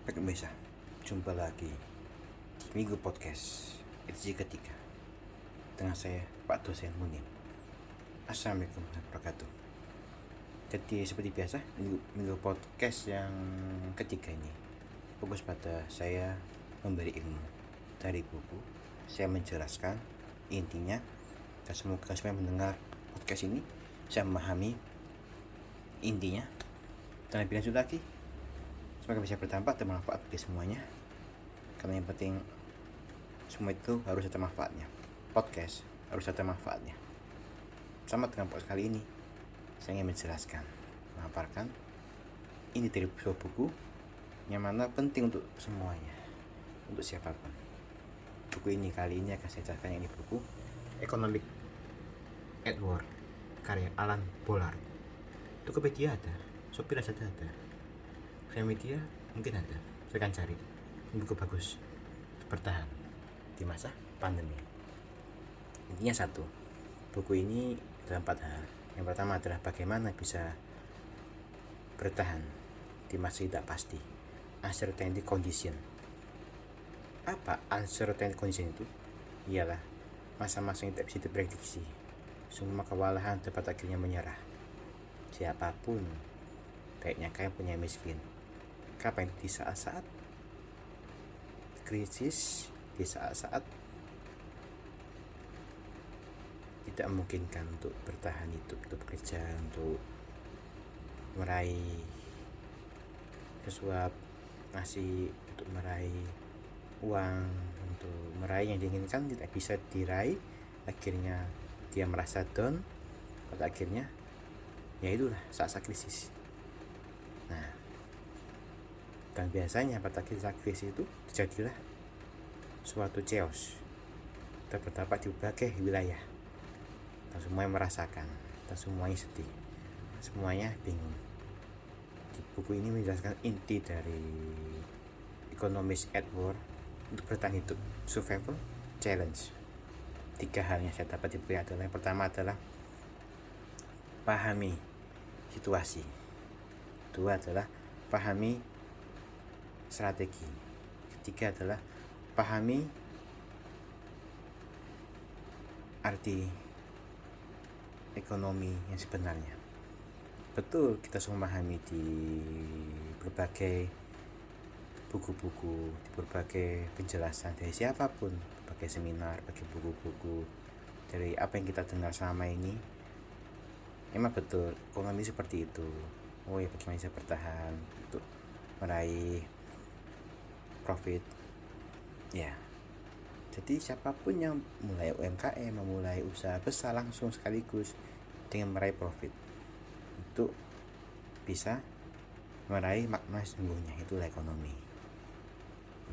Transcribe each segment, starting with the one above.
Baik pemirsa, jumpa lagi di Minggu Podcast edisi ketiga dengan saya Pak Dosen Munim. Assalamualaikum warahmatullahi wabarakatuh. Jadi seperti biasa, Minggu Podcast yang ketiga ini fokus pada saya memberi ilmu dari buku. Saya menjelaskan intinya dan semoga semua mendengar podcast ini saya memahami intinya dan lebih lanjut lagi semoga bisa berdampak dan bermanfaat bagi semuanya, karena yang penting semua itu harus ada manfaatnya. Podcast harus ada manfaatnya. Sama dengan podcast kali ini, saya ingin menjelaskan, memaparkan ini dari sebuah buku yang mana penting untuk semuanya, untuk siapapun. Buku ini kali ini akan saya jelaskan, ini buku Economic at War karya Alan Bollard. Tokopedia ada, Shopee Lazada ada, media mungkin ada. Saya akan cari buku bagus bertahan di masa pandemi. Intinya satu, buku ini ada 4 hal. Yang pertama adalah bagaimana bisa bertahan di masa tidak pasti, uncertainty condition. Apa uncertainty condition itu? Ialah masa-masa yang tidak bisa diprediksi. Semua kewalahan dapat akhirnya menyerah. Siapapun, baiknya kaya punya miskin. Kapan? Di saat-saat krisis, di saat-saat tidak memungkinkan untuk bertahan hidup, untuk bekerja, untuk meraih sesuatu, ngasih, untuk meraih uang, untuk meraih yang diinginkan tidak bisa diraih. Akhirnya dia merasa down. Pada akhirnya ya itulah saat-saat krisis. Nah, dan biasanya pada saat krisis itu terjadilah suatu chaos terdapat di berbagai wilayah, dan semuanya merasakan, dan semuanya sedih, semuanya bingung. Di buku ini menjelaskan inti dari Economics at War untuk bertahan hidup, survival, challenge. 3 hal yang saya dapat di buku adalah, yang pertama adalah pahami situasi, kedua adalah pahami strategi, ketiga adalah pahami arti ekonomi yang sebenarnya. Betul, kita semua memahami di berbagai buku-buku, di berbagai penjelasan dari siapapun, berbagai seminar, berbagai buku-buku, dari apa yang kita dengar selama ini. Memang betul, ekonomi seperti itu. Oh ya, bagaimana bisa bertahan untuk meraih profit ya. Jadi siapapun yang mulai UMKM, memulai usaha besar langsung sekaligus dengan meraih profit, untuk bisa meraih makna sesungguhnya, itulah ekonomi.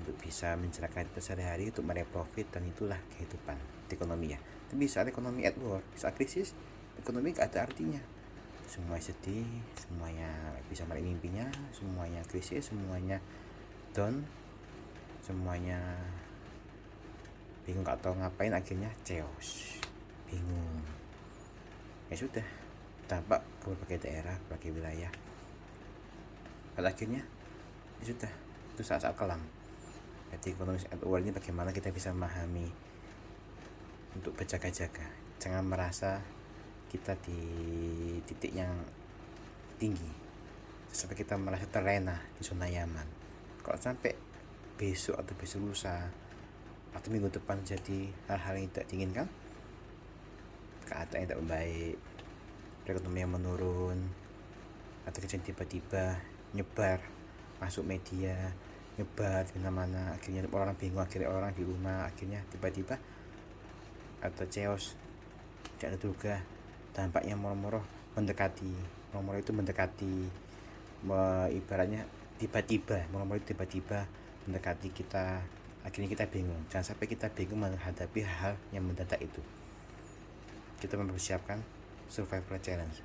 Untuk bisa menjalankan kita sehari-hari untuk meraih profit, dan itulah kehidupan di ekonomi ya. Tapi saat ekonomi at war, saat krisis, ekonomi gak ada artinya. Semua sedih, semuanya bisa meraih mimpinya, semuanya krisis, semuanya down, semuanya bingung, gak tahu ngapain, akhirnya chaos, bingung. Ya sudah, dampak ke berbagai daerah, berbagai wilayah. Pada akhirnya ya sudah, itu saat-saat kelam. Jadi ekonomi at war ini bagaimana kita bisa memahami untuk berjaga-jaga, jangan merasa kita di titik yang tinggi sampai kita merasa terlena di zona nyaman. Kalau sampai besok atau besok lusa atau minggu depan jadi hal-hal yang tidak diinginkan, keadaan yang tidak baik, perekonomian menurun, atau kejadian tiba-tiba nyebar masuk media, nyebar di mana-mana, akhirnya orang bingung, akhirnya orang di rumah, akhirnya tiba-tiba atau chaos tidak terduga, dampaknya moro-moro itu mendekati, ibaratnya tiba-tiba, moro-moro tiba-tiba mendekati kita, akhirnya kita bingung. Jangan sampai kita bingung menghadapi hal yang mendadak itu. Kita mempersiapkan survivor challenge,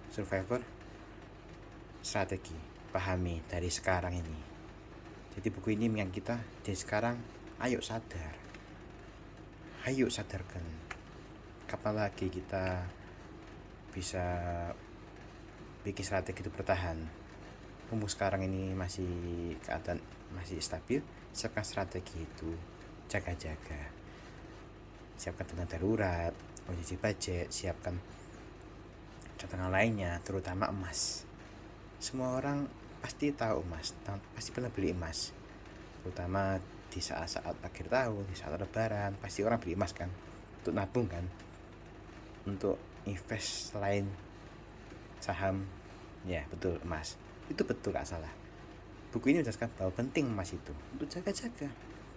survivor strategi, pahami dari sekarang ini. Jadi buku ini mengingat kita dari sekarang, ayo sadar, ayo sadarkan, kapan lagi kita bisa bikin strategi itu bertahan. mumpung sekarang ini masih keadaan masih stabil, siapkan strategi itu, jaga-jaga, siapkan dana darurat, kondisi budget, siapkan cadangan lainnya, terutama emas. Semua orang pasti tahu emas, pasti pernah beli emas, terutama di saat-saat akhir tahun, di saat lebaran, pasti orang beli emas kan, untuk nabung kan, untuk invest selain saham. Ya betul, emas itu betul, gak salah. Buku ini menjelaskan bahwa penting emas itu untuk jaga-jaga,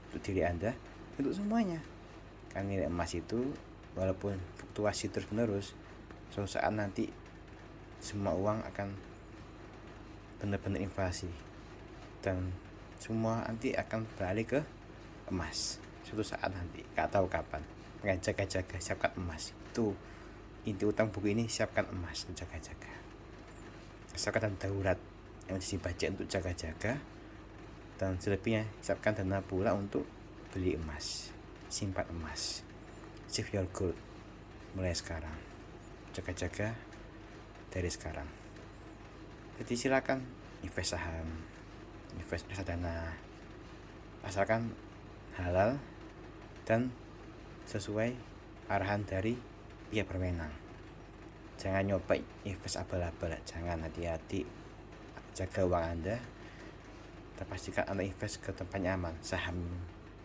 untuk diri Anda, untuk semuanya. Karena nilai emas itu walaupun fluktuasi terus menerus, suatu saat nanti semua uang akan benar-benar inflasi dan semua nanti akan beralih ke emas suatu saat nanti, gak tahu kapan. Makanya jaga-jaga, siapkan emas. Itu inti utang buku ini, siapkan emas untuk jaga-jaga, siapkan dana darurat, emergency budget untuk jaga-jaga, dan selebihnya siapkan dana pula untuk beli emas, simpan emas, save your gold mulai sekarang, jaga-jaga dari sekarang. Jadi silakan invest saham, invest reksadana, asalkan halal dan sesuai arahan dari pihak berwenang. Jangan nyoba invest abal-abal, jangan, hati-hati, jaga uang Anda dan pastikan Anda invest ke tempat nyaman, saham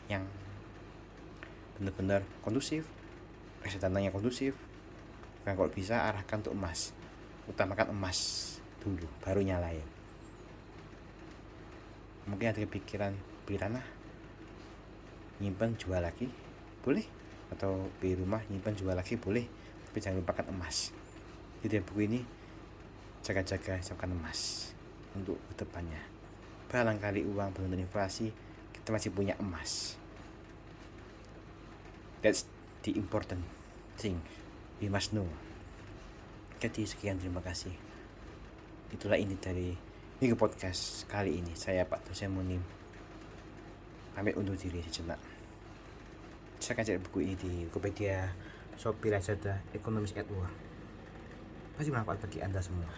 yang benar-benar kondusif, reksadana yang kondusif. Dan kalau bisa arahkan untuk emas, utamakan emas dulu baru nyalain. Mungkin ada kepikiran beli tanah, nyimpan jual lagi boleh, atau beli rumah nyimpan jual lagi boleh, tapi jangan lupakan emas. Jadi buku ini jaga-jaga, siapkan emas untuk kedepannya. Barangkali uang belum inflasi, kita masih punya emas. That's the important thing we must know. Jadi sekian, terima kasih. Itulah inti dari Minggu Podcast kali ini. Saya Pak Dosen Munim pamit undur diri sejenak. Saya akan cari buku ini di Tokopedia, Shopee, Lazada, Economist at War. Pasti bermanfaat bagi Anda semua.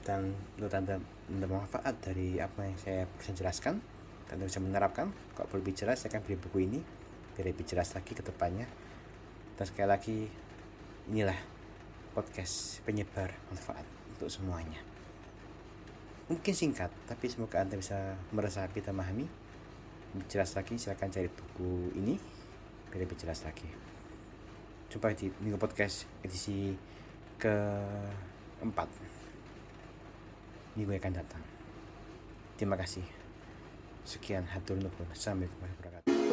Dan menurut Anda bermanfaat dari apa yang saya bisa jelaskan dan Anda bisa menerapkan, kalau perlu lebih jelas saya akan beli buku ini biar lebih jelas lagi ke depannya. Dan sekali lagi, inilah podcast penyebar manfaat untuk semuanya. Mungkin singkat, tapi semoga Anda bisa meresapi dan memahami. Lebih jelas lagi, silahkan cari buku ini biar lebih jelas lagi. Jumpa di Minggu Podcast edisi ke-4 minggu yang akan datang. Terima kasih. Sekian, hatur nuhun. Assalamualaikum warahmatullahi wabarakatuh.